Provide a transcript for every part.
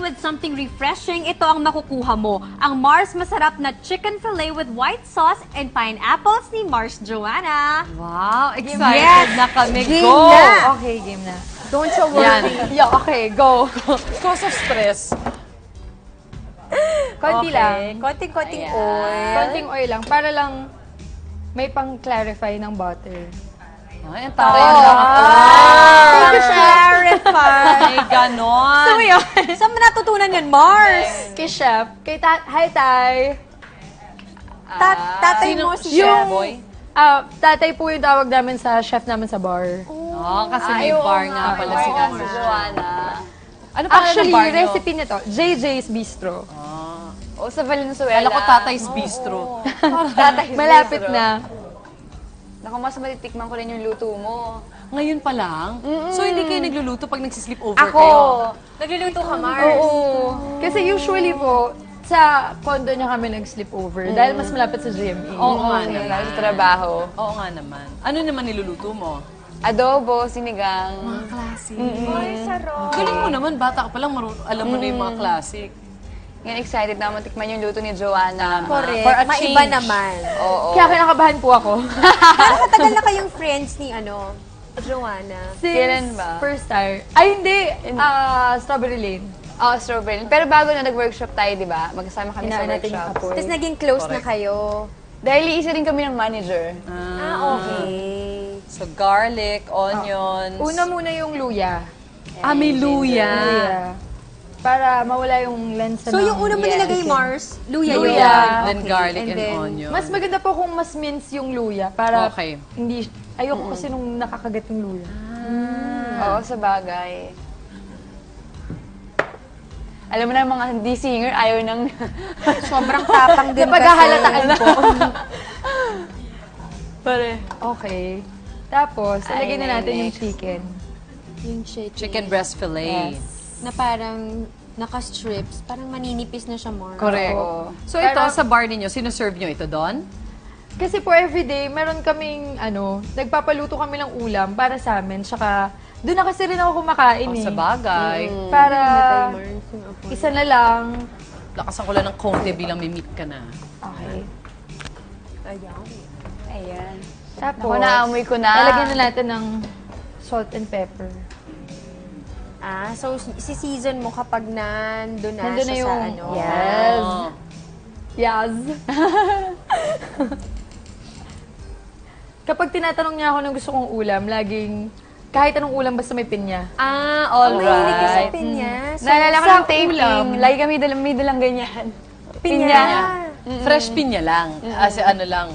with something refreshing, ito ang makukuha mo. Ang Mars masarap na chicken fillet with white sauce and pineapples ni Mars Joanna. Wow, Yes. excited na kami. Game Go! na. Okay, game na. Don't you worry. Yan. Yeah, okay, go. Cause of stress. Konti lang. Konting-konting Ayan. oil. Konting oil lang, para lang may pang-clarify ng butter. Ay, ang taray Oh. na Thank you, Clarify. Ay, ganon. So yun, saan mo natutunan yan, Mars? Kay Chef, hi Tay. Tatay mo si Chef Chef. Boy? Tatay po yung tawag namin sa chef namin sa bar. Oh, kasi may bar nga pala si Mars. Joanna. Ano pa Actually, bar nyo? recipe nito, JJ's Bistro. O sa Valenzuela. Kala ko Tatay's Bistro. Malapit na. Naku, mas matitikman ko rin yung luto mo. Ngayon pa lang? So, hindi kayo nagluluto pag nagsisleep over Ako! kayo? Nagluluto ka, Mars? Oo. Kasi usually po, sa condo niya kami nag-sleep over dahil mas malapit sa GMA. Oo nga Ngayon naman. sa trabaho. Oo nga naman. Ano naman niluluto mo? Adobo, sinigang. Classic. Ay, sarap. Galing mo naman, bata ka pa lang, alam mo na yung mga classic. Ngayon excited na ako matikman yung luto ni Joanna. Correct. For a Maiba change. naman. Oo. Kaya kinakabahan po ako. Parang katagal na kayong friends ni, Joanna. Since Kailan ba? first time. Ay, hindi. Strawberry Lane. Oh, strawberry. Pero bago na nag-workshop tayo, di ba? Magkasama kami sa Hinaan natin yung workshop. apoy. Tapos naging close na kayo. Dahil iisa rin kami ng manager. Okay. So, garlic, onions. Una muna yung luya. May luya. Luya. Para mawala yung lansa So ng... yung una mo nilagay, Mars, luya yun. Luya. Then garlic and then, onion. Mas maganda po kung mas mince yung luya para Okay. hindi... Ayoko kasi nung nakakagat yung luya. Oo, sa bagay. Alam mo na mga hindi singer, ayaw nang... Sobrang tapang din Napaghahalataan kasi. po. Pare. Okay. Tapos, ilagay na natin yung next. chicken. Yung chicken. Chicken breast fillet. Na parang naka-strips. Parang maninipis na siya, Mars. Correct. Oo. So, ito, sa bar ninyo, sinuserve nyo ito doon? Kasi po everyday, meron kaming, nagpapaluto kami ng ulam para sa amin. Tsaka, doon na kasi rin ako kumakain eh. Sa bagay. Para, isa na lang. Lakasan ko lang ng konti bilang may meat ka na. Okay. Ayan. Tapos, Naku, naamoy ko na. lalagyan na natin ng salt and pepper. So si-season mo kapag nandun na Nandun na siya yung... sa ano. Yes. Oh. Yes. Kapag tinatanong niya ako ng gusto kong ulam, laging kahit anong ulam basta may pinya. Mahilig ka sa Alright. pinya. So, Naalala ko sa ng taping. ulam. Lagi kami may dalang ganyan. pinya. Fresh pinya lang. As ano lang.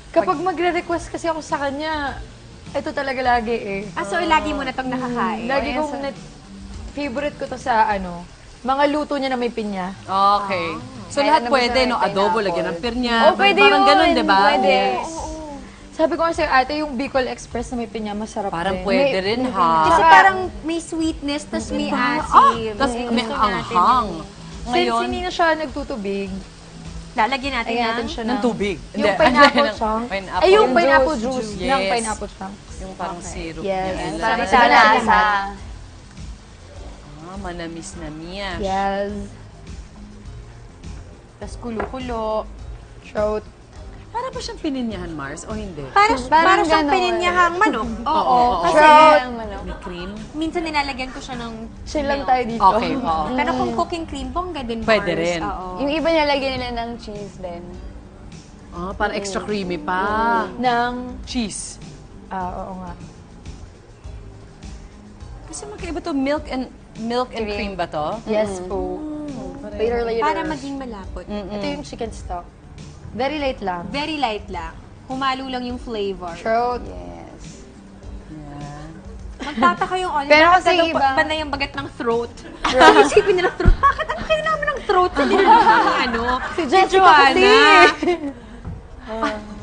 Kapag magre-request kasi ako sa kanya, ito talaga lagi eh. So lagi mo na itong nakakain. Lagi kong favorite ko to sa mga luto niya na may pinya. Okay. So, Kaya lahat ano ba pwede, sa no? pineapple? Adobo, lagyan ng pirnya. Oh, pwede Parang yun. ganun, di ba? Pwede. Yes. Sabi ko nga sa'yo, ate, yung Bicol Express na may pinya, masarap Parang din. pwede rin, ha? Kasi parang may sweetness, tas may asim. Tapos may anghang. Since Ngayon, hindi na siya nagtutubig, Lalagyan natin lagyan ng... natin siya ng tubig. Yung Hindi, pineapple ng chunk. pineapple. Ay, yung Yung pineapple juice, juice juice. ng Yes. pineapple chunk. Yung parang syrup Yes. niya. Para may Lagyan natin lasa. Manamis na niya. Yes. Tas kulo-kulo. Throat. Para ba siyang pininyahan, Mars? O hindi? Para siyang ganon. pininyahang manok. Oo. Kasi Throat. May cream? minsan nilalagyan ko siya ng... Chill lang tayo dito. Okay, oo. Pero kung cooking cream, bongga din, Mars. Pwede rin. Oo. Yung iba nilagyan nila ng cheese din. Para extra creamy pa. Ng, Cheese. oo nga. Kasi magkaiba to, milk and cream ba to? Yes po. Later. Para maging malapot. Ito yung chicken stock. Very light lang. Very light lang. Humalo lang yung flavor. Throat. Yes. Magtataka yung audience. Pero bakit kasi daw iba- panay ang bagat ng throat. Isipin nila throat. Bakit ano kayo naman ng throat? Sa nilalaman ng ano? Si Jessica kasi. Joanna.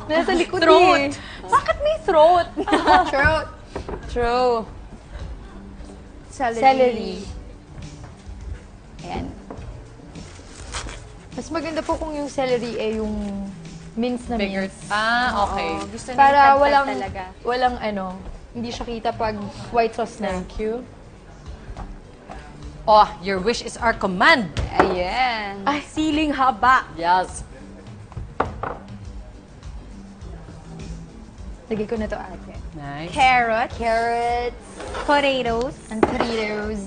Nasa likod Throat. eh. Bakit may throat? Throat. True. Celery. Ayan. Mas maganda po kung yung celery ay yung mince na Bigger. mince. Okay. Gusto niya Para yung walang, tagtag talaga. walang hindi siya kita pag white sauce na. Thank you. Oh, your wish is our command. Ayan. Ay, siling haba. Yes. Lagay ko na to ate. Nice. Carrot, Carrots, potatoes, and potatoes.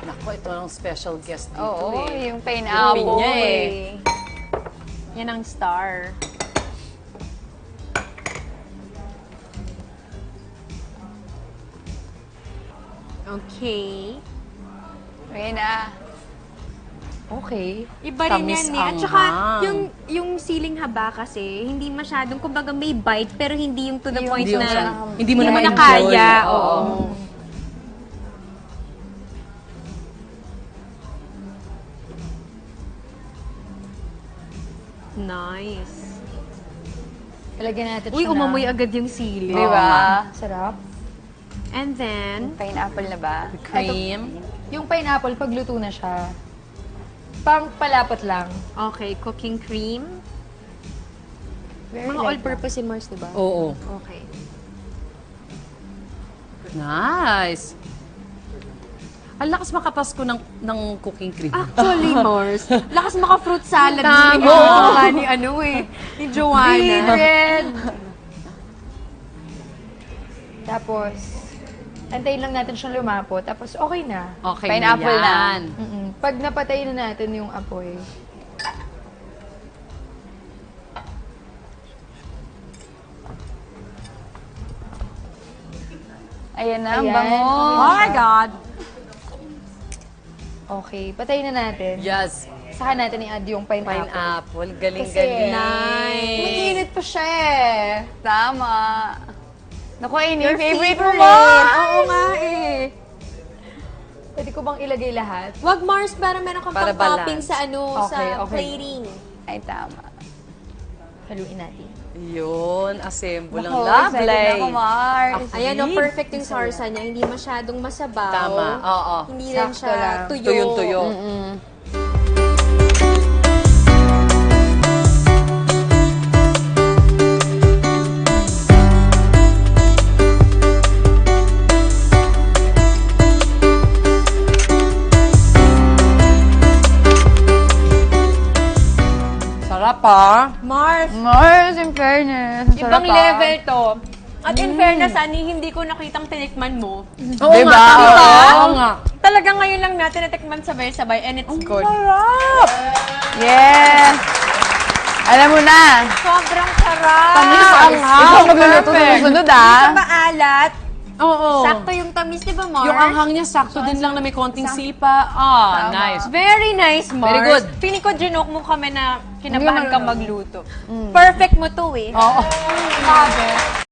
Naku, ito ang special guest dito Oo, eh. yung pineapple. Pinya eh. Yan ang star. Okay. Okay na. Okay. Iba rin Tamis yan eh. At ang saka, hang. yung siling haba kasi, hindi masyadong, kumbaga may bite, pero hindi yung to the point Hindi, na hindi mo na na ma-enjoy. kaya. Oo. Oo. Nice. Ilagyan natin Uy, siya umamoy na. agad yung sili. Di ba? Sarap. And then, Pineapple na ba? Cream. Yung pineapple, pag luto na siya, pang palapot lang. okay, cooking cream. Very Mga light all-purpose in Mars, diba? Oo. Okay. Nice. Ang lakas makapasko ng cooking cream. Actually, Mars, lakas maka-fruit salad. Tama. Oo. Ni ano eh, ni Joanna. Favorite! Tapos, antayin lang natin siyang lumapo. Tapos, okay na. Okay Pineapple na yan. Pag napatay na natin yung apoy, Ayan na, ang Ayan. bango. Oh my God. okay, patayin na natin. Yes. Saka natin i-add yung pineapple. Pineapple. Kasi, Galing-galing. mainit pa siya eh. Tama. Naku, ayun Your yung favorite mo, favorite. Mars. Oo nga eh. Pwede ko bang ilagay lahat? Wag Mars, para meron kang Para pang-topping balance. sa ano, Okay, sa okay. plating. Ay, tama. Haluin natin. Yun. Assemble ang Naku, excited na ako, lovely. Mars. Ayan o, perfect yung sarsa niya. Hindi masyadong masabaw. Tama. Oo. Hindi rin Sakto siya lang. tuyo. Tuyong-tuyo. Sarap ah. Mars, Mars, in fairness. Ang ibang sarap, ah. level to. At in fairness, Ani, hindi ko nakitang tinikman mo. Oo Diba? nga. tama. Oo. Oo nga. Talaga ngayon lang natin natikman sabay-sabay and it's good. Sarap. Yes! Alam mo na. Sobrang sarap. Tamis ang Ikaw magluluto sa susunod, Hindi ah. siya maalat. Oo. Sakto yung tamis, di ba, Mars? Yung anghang niya sakto din lang na may konting sipa. Ah, nice. Very nice, Mars. Very good. Feeling ko, joke mo kami na kinabahan ka magluto. Perfect mo to eh. Oo. Grabe.